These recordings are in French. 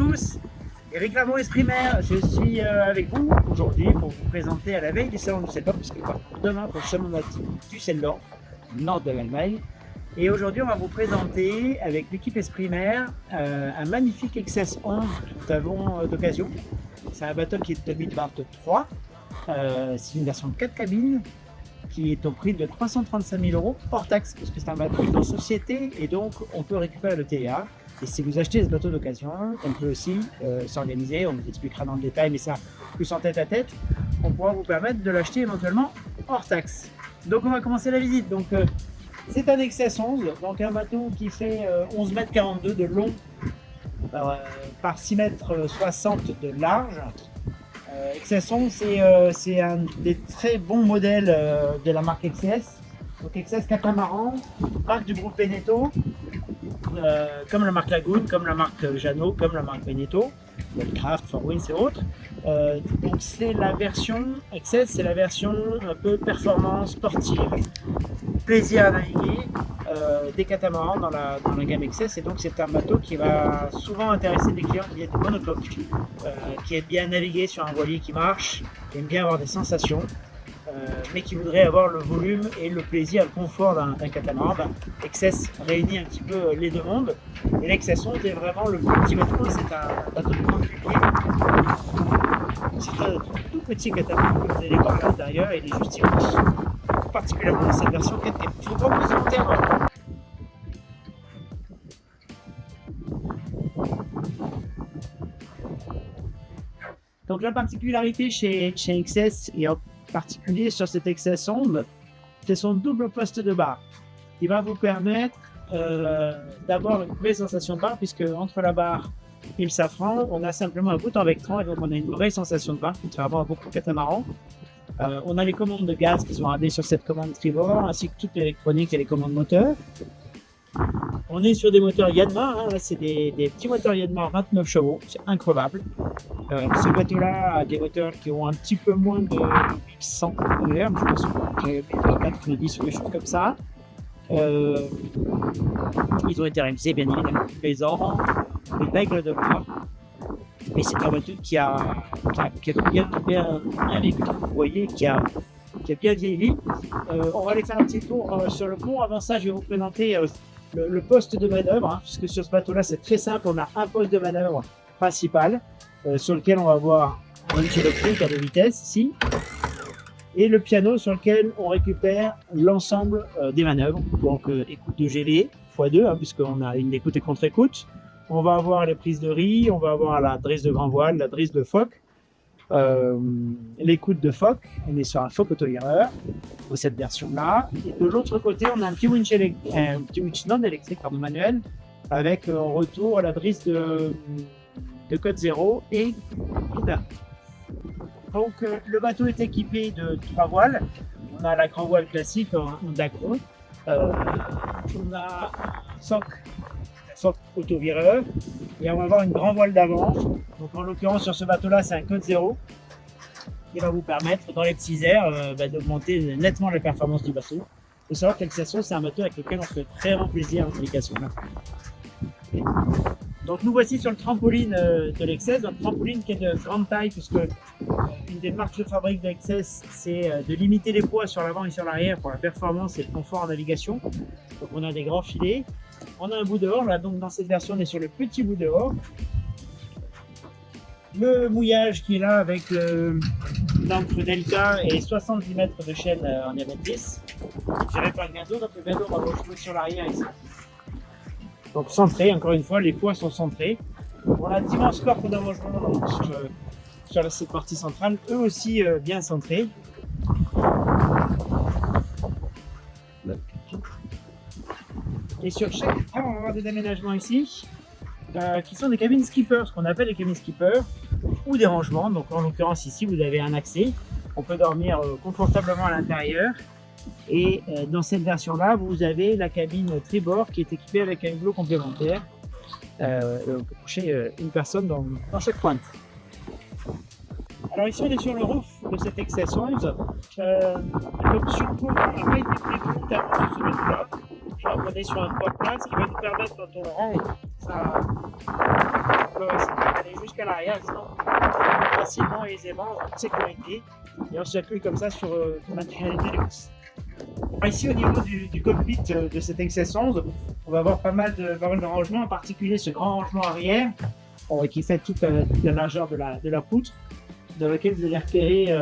tous, Eric Lamont, Esprit Mer, je suis avec vous aujourd'hui pour vous présenter à la veille du salon du Düsseldorf, puisque demain pour le salon du Düsseldorf, nord de l'Allemagne. Et aujourd'hui, on va vous présenter avec l'équipe Esprit Mer un magnifique XS 11 que nous avons d'occasion. C'est un bateau qui est de 2023, c'est une version 4 cabines qui est au prix de 335 000 € hors taxe, parce que c'est un bateau en société et donc on peut récupérer le TVA. Et si vous achetez ce bateau d'occasion, on peut aussi s'organiser, on vous expliquera dans le détail, mais ça plus en tête à tête, on pourra vous permettre de l'acheter éventuellement hors taxe. Donc on va commencer la visite. Donc c'est un XS 11, donc un bateau qui fait 11,42 m de long par 6,60 m de large. XS 11 c'est un des très bons modèles de la marque XS. Donc XS catamaran, marque du groupe Beneteau, comme la marque Lagoon, comme la marque Jeannot, comme la marque Beneteau, Craft, Forwinds et autres. Donc c'est la version XS, c'est la version un peu performance sportive, plaisir à naviguer des catamarans dans la gamme XS. Et donc c'est un bateau qui va souvent intéresser des clients qui viennent de monocoque, qui aiment bien naviguer sur un voilier qui marche, qui aiment bien avoir des sensations. Mais qui voudraient avoir le volume et le plaisir, le confort d'un catamaran. XS réunit un petit peu les deux mondes. Et l'XS 11 est vraiment le petit bateau, c'est un bateau de grand public. C'est un tout petit catamaran que vous allez voir à l'intérieur, et il est juste immense. Particulièrement dans cette version 4 cabines. Je vous propose de monter à bord. Donc la particularité chez XS et en particulier sur cet XS 11, c'est son double poste de barre qui va vous permettre d'avoir une vraie sensation de barre, puisque entre la barre et le safran, on a simplement un bouton Vectran et donc on a une vraie sensation de barre, contrairement à beaucoup de catamarans. On a les commandes de gaz qui sont ramenées sur cette commande tribord, ainsi que toute l'électronique et les commandes moteurs. On est sur des moteurs Yanmar, hein, c'est des petits moteurs Yanmar 29 chevaux, c'est increvable. Ce bateau-là a des moteurs qui ont un petit peu moins de 1100 je pense que 90 ou des choses comme ça. Ils ont été réalisés bien évidemment tous les ans, les règles de l'art. Mais c'est un bateau qui a bien vécu, vous voyez, qui a bien vieilli. On va aller faire un petit tour sur le pont. Avant ça, je vais vous présenter le poste de manœuvre, hein, puisque sur ce bateau-là, c'est très simple. On a un poste de manœuvre principal sur lequel on va avoir un électrique à 2 vitesses ici, et le piano sur lequel on récupère l'ensemble des manœuvres. Donc écoute de gelée x2, hein, puisqu'on a une écoute et contre-écoute. On va avoir les prises de riz, on va avoir la drisse de grand voile, la drisse de phoque, l'écoute de phoque. On est sur un phoque autovireur pour cette version-là. Et de l'autre côté, on a un petit winch non électrique, pardon, manuel, avec en retour la drisse de code 0 et guitare. Donc le bateau est équipé de 3 voiles. On a la grand voile classique en dacron. On a un socle autovireur, et on va avoir une grand voile d'avant. Donc en l'occurrence sur ce bateau-là, c'est un code 0 qui va vous permettre dans les petits airs d'augmenter nettement la performance du bateau. Il faut savoir que l'XS 11, c'est un bateau avec lequel on se fait très grand plaisir en navigation. Donc nous voici sur le trampoline de l'XS, donc trampoline qui est de grande taille, puisque une des marques de fabrique de l'XS, c'est de limiter les poids sur l'avant et sur l'arrière pour la performance et le confort en navigation. Donc on a des grands filets, on a un bout dehors, là donc dans cette version on est sur le petit bout dehors. Le mouillage qui est là avec l'encre Delta et 70 mètres de chaîne en diamètre 10, géré par le gâteau, donc le gâteau va retrouver sur l'arrière ici. Donc centré, encore une fois, les poids sont centrés. On a d'immenses corps d'allongement sur cette partie centrale, eux aussi bien centrés. Et sur chaque écran, on va avoir des aménagements ici, qui sont des cabines skipper, ce qu'on appelle les cabines skipper, ou des rangements. Donc en l'occurrence ici, vous avez un accès. On peut dormir confortablement à l'intérieur. Et dans cette version-là, vous avez la cabine tribord qui est équipée avec un hublot complémentaire. On peut coucher une personne dans chaque pointe. Alors ici, on est sur le roof de cet XS 11. L'option pour n'a pas été prise volontairement sur ce bateau-là. On est sur un toit plat, ce qui va nous permettre, quand on rentre, ça peut aller jusqu'à l'arrière, facilement et aisément, en toute sécurité. Et on s'appuie comme ça sur l'intégralité du box. Ici, au niveau du cockpit de cette XS11, on va avoir pas mal de rangements, en particulier ce grand rangement arrière qui fait toute la largeur de la poutre, dans lequel vous allez repérer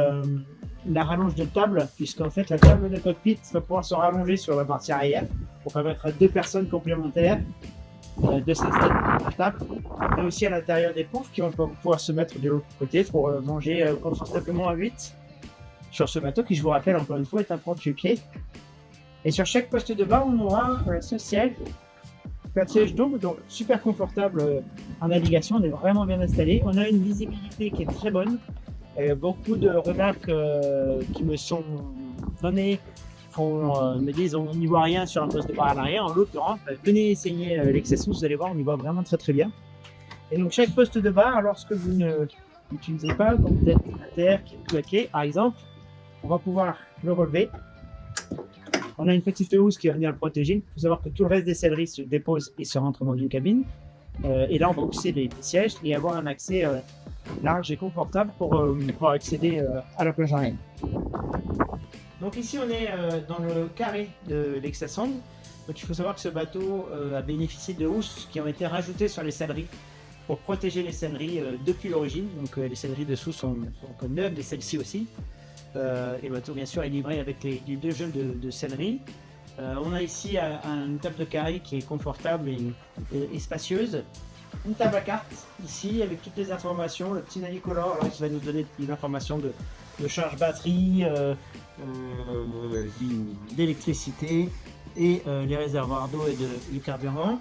la rallonge de table, puisqu'en fait la table de cockpit va pouvoir se rallonger sur la partie arrière pour permettre à deux personnes complémentaires de s'installer à la table, et aussi à l'intérieur des poufs qui vont pouvoir se mettre de l'autre côté pour manger confortablement à 8 sur ce bateau qui, je vous rappelle encore une fois, est un 38 pieds. Et sur chaque poste de bar, on aura ce siège, un siège double, donc super confortable en navigation, on est vraiment bien installé. On a une visibilité qui est très bonne. Beaucoup de remarques qui me sont données me disent on n'y voit rien sur un poste de bar à l'arrière. En l'occurrence, venez essayer l'XS11, vous allez voir, on y voit vraiment très bien. Et donc chaque poste de bar, lorsque vous ne l'utilisez pas, comme vous êtes à terre, qui est claqué par exemple, on va pouvoir le relever. On a une petite housse qui va venir le protéger. Il faut savoir que tout le reste des selleries se dépose et se rentre dans une cabine. Et là, on va pousser les sièges et avoir un accès large et confortable pour accéder à la plage arrière. Donc ici, on est dans le carré de l'XS11. Donc il faut savoir que ce bateau a bénéficié de housses qui ont été rajoutées sur les selleries pour protéger les selleries depuis l'origine. Donc les selleries dessous sont neuves, et celles-ci aussi. Et le bateau bien sûr est livré avec les deux jeux de sellerie. On a ici une table de carré qui est confortable et spacieuse. Une table à cartes ici avec toutes les informations, le petit navicolore qui va nous donner des informations de charge batterie, d'électricité et les réservoirs d'eau et du carburant.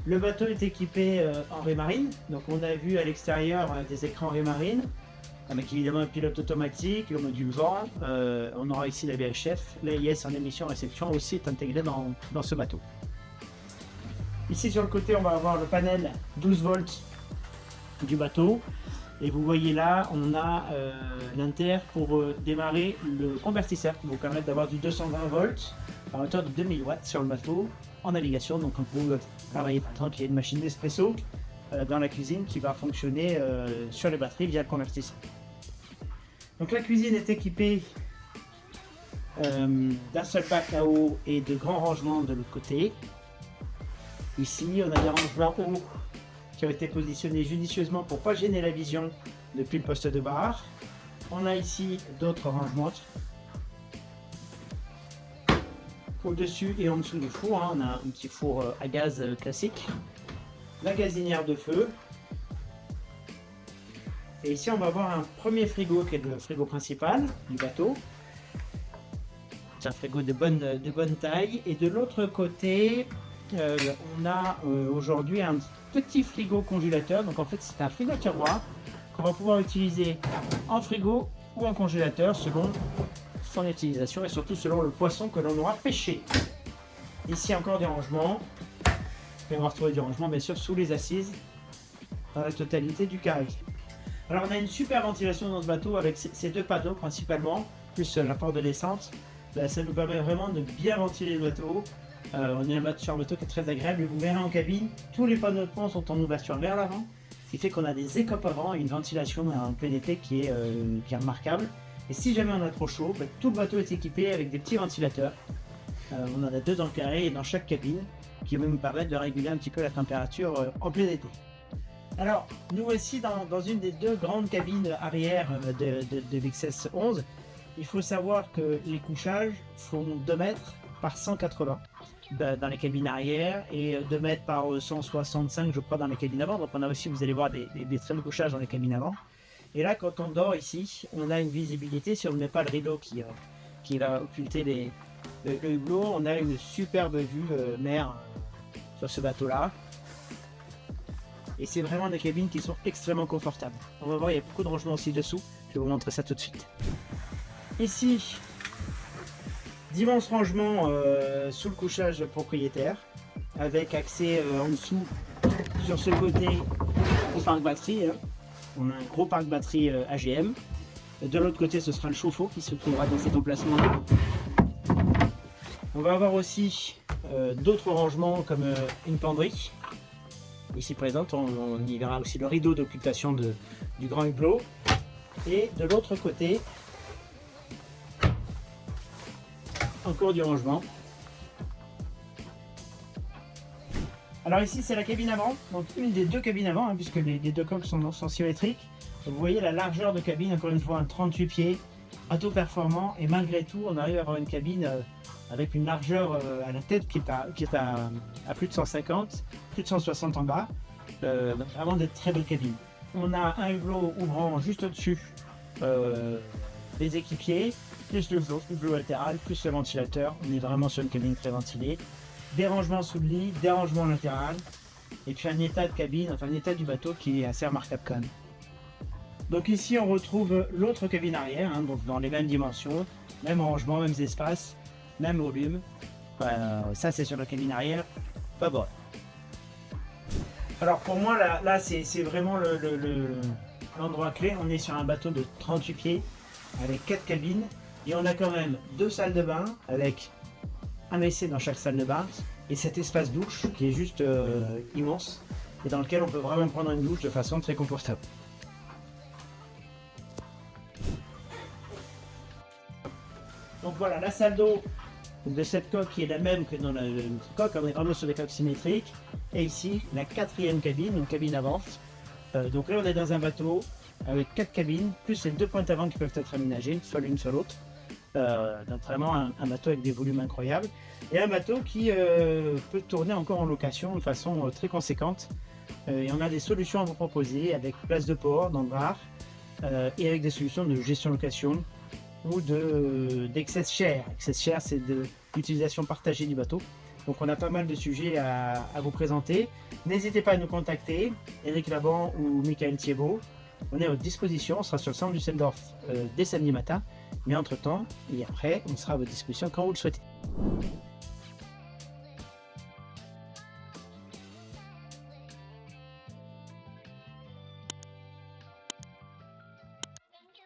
Le bateau est équipé en raie marine, donc on a vu à l'extérieur des écrans raie marine, avec évidemment un pilote automatique, le module vent. On aura ici la VHF, l'AIS en émission réception aussi est intégré dans ce bateau. Ici sur le côté, on va avoir le panel 12 volts du bateau. Et vous voyez là, on a l'inter pour démarrer le convertisseur qui vous permet d'avoir du 220 volts à hauteur de 2000 watts sur le bateau en navigation. Donc on peut travailler, par exemple, il y a une machine d'espresso dans la cuisine qui va fonctionner sur les batteries via le convertisseur. Donc la cuisine est équipée d'un seul bac à eau et de grands rangements de l'autre côté. Ici, on a des rangements hauts qui ont été positionnés judicieusement pour ne pas gêner la vision depuis le poste de bar. On a ici d'autres rangements au-dessus et en dessous du four. On a un petit four à gaz classique, la gazinière de feu. Et ici, on va avoir un premier frigo qui est le frigo principal du bateau. C'est un frigo de bonne taille. Et de l'autre côté, on a aujourd'hui un petit frigo congélateur. Donc en fait, c'est un frigo tiroir qu'on va pouvoir utiliser en frigo ou en congélateur selon son utilisation et surtout selon le poisson que l'on aura pêché. Ici encore des rangements. On va retrouver du rangement bien sûr sous les assises dans la totalité du carré. Alors on a une super ventilation dans ce bateau avec ces deux panneaux principalement, plus l'apport de l'essence. Ça nous permet vraiment de bien ventiler le bateau. On est sur un bateau qui est très agréable et vous verrez en cabine, tous les panneaux de pont sont en ouverture vers l'avant, ce qui fait qu'on a des écopes avant et une ventilation en PDT qui est remarquable. Et si jamais on a trop chaud, tout le bateau est équipé avec des petits ventilateurs. On en a deux dans le carré et dans chaque cabine qui vont nous permettre de réguler un petit peu la température en plein été. Alors, nous voici dans une des deux grandes cabines arrière de l'XS11. Il faut savoir que les couchages font 2 mètres par 180 dans les cabines arrière et 2 mètres par 165 je crois dans les cabines avant. Donc on a aussi, vous allez voir, des trains de couchage dans les cabines avant. Et là, quand on dort ici, on a une visibilité, si on ne met pas le rideau qui va occulter le hublot, on a une superbe vue mer sur ce bateau-là. Et c'est vraiment des cabines qui sont extrêmement confortables. On va voir, il y a beaucoup de rangements aussi dessous. Je vais vous montrer ça tout de suite. Ici, d'immenses rangements sous le couchage propriétaire, avec accès en dessous, sur ce côté, au parc batterie. On a un gros parc batterie AGM. De l'autre côté, ce sera le chauffe-eau qui se trouvera dans cet emplacement-là. On va avoir aussi d'autres rangements comme une penderie. ici présente. On y verra aussi le rideau d'occultation du grand hublot. Et de l'autre côté, encore du rangement. Alors ici c'est la cabine avant, donc une des deux cabines avant, hein, puisque les deux coques sont symétriques. Vous voyez la largeur de cabine, encore une fois un 38 pieds, auto performant, et malgré tout on arrive à avoir une cabine avec une largeur à la tête qui est à plus de 150, plus de 160 en bas, donc vraiment de très belles cabines. On a un hublot ouvrant juste au-dessus des équipiers, plus le hublot latéral, plus le ventilateur. On est vraiment sur une cabine très ventilée. Des rangements sous le lit, des rangements latéral, et puis un état de cabine, enfin un état du bateau qui est assez remarquable quand même. Donc ici on retrouve l'autre cabine arrière, hein, donc dans les mêmes dimensions, même rangement, mêmes espaces, même volume. Ça c'est sur la cabine arrière, pas bon. Alors pour moi là c'est vraiment l'endroit clé. On est sur un bateau de 38 pieds avec 4 cabines et on a quand même 2 salles de bain avec un WC dans chaque salle de bain et cet espace douche qui est juste immense et dans lequel on peut vraiment prendre une douche de façon très confortable. Donc voilà la salle d'eau de cette coque qui est la même que dans la coque. On est vraiment sur des coques symétriques. Et ici la 4e cabine, une cabine avant. Donc là on est dans un bateau avec 4 cabines plus les 2 pointes avant qui peuvent être aménagées, soit l'une soit l'autre. Donc vraiment un bateau avec des volumes incroyables et un bateau qui peut tourner encore en location de façon très conséquente. Et on a des solutions à vous proposer avec place de port dans le bar et avec des solutions de gestion location ou d'excess share. Excess share, c'est de l'utilisation partagée du bateau. Donc on a pas mal de sujets à vous présenter. N'hésitez pas à nous contacter, Eric Laban ou Michael Thiebaud. On est à votre disposition, on sera sur le centre du Düsseldorf dès samedi matin. Mais entre temps et après, on sera à votre disposition quand vous le souhaitez.